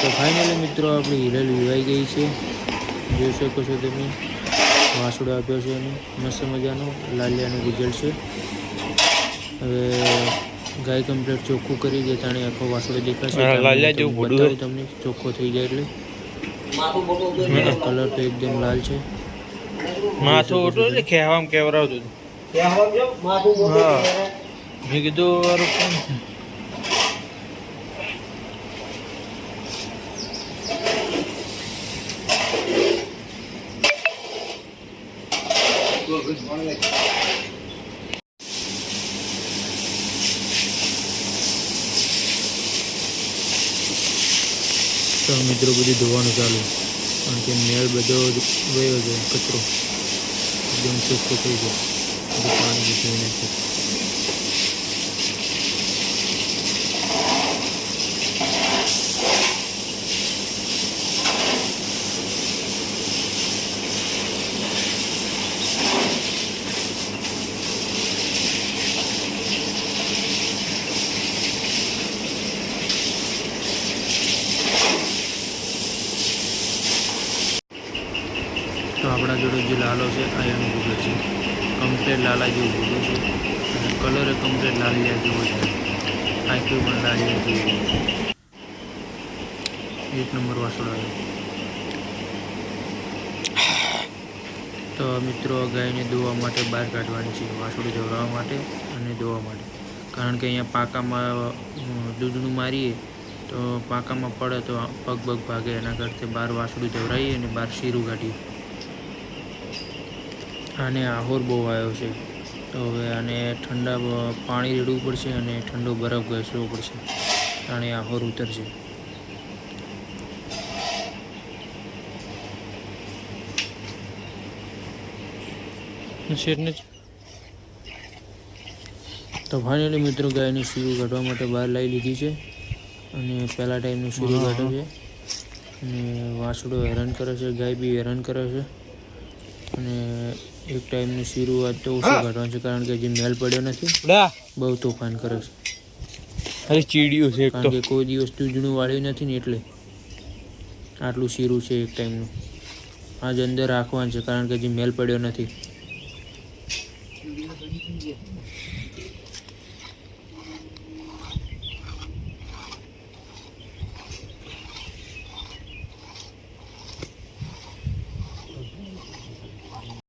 તો ફાઇનલી મિત્રો આપણી હિરલ વિવાઈ ગઈ છે, જોઈ શકો છો તમે. વાસુડો આપ્યો છે અને મસ્ત મજાનો લાલિયાનું રિઝલ્ટ છે. હવે ગાય કમ્પ્લીટ ચોખ્ખું કરી દે તાણે આખો વાસુડો દેખાશે. બતાવું તમને ચોખ્ખો થઈ જાય એટલે. કલર તો એકદમ લાલ છે. માથું ઓટો છે ખેવામ કેવરાવતું મેં કીધું વારું કોણ છે. તો મિત્રો બધું ધોવાનું ચાલુ, કારણ કે મેળ બધો વયો જાય, કચરો એકદમ ચોખ્ખો થઈ જાય, બધું પાણી ઘૂસી નાખે. તો આપણા જોડે જે લાલો છે આ એનું ભૂગર છે, કમ્પ્લેટ લાલા જેવું ભૂગર છે અને કલર કમ્પ્લેટ લાલિયા જેવો છે. આંખો પણ લાલિયા જેવી, એક નંબર વાસળો આવ્યો. તો મિત્રો ગાયને દોવા માટે બહાર કાઢવાની છે, વાસળું જવરાવવા માટે અને દોવા માટે. કારણ કે અહીંયા પાકામાં દૂધનું મારીએ તો પાકામાં પડે તો પગ ભાગે, એના કરતાં બહાર વાસળું જવરાવીએ અને બહાર શીરું કાઢીએ. આને આહોર બહુ આવ્યો છે, તો હવે આને ઠંડા પાણી રેડવું પડશે અને ઠંડો બરફ ઘસવો પડશે, આને આહોર ઉતરશે. તો ફાઇનલી મિત્રો ગાયની શીરું કાઢવા માટે બહાર લાવી લીધી છે અને પહેલા ટાઈમનું શીરું કાઢે છે અને વાસડો હેરાન કરે છે, ગાય બી હેરાન કરે છે. અને એક ટાઈમનું શીરું આજ તો ઓછું કાઢવાનું છે, કારણ કે જે મેલ પડ્યો નથી, બહુ તોફાન કરે છે. અરે ચીડિયું છે, કારણ કે કોઈ દિવસ દૂધનું વાળ્યું નથી ને એટલે આટલું શીરું છે એક ટાઈમનું. આજ અંદર રાખવાનું છે, કારણ કે જે મેલ પડ્યો નથી.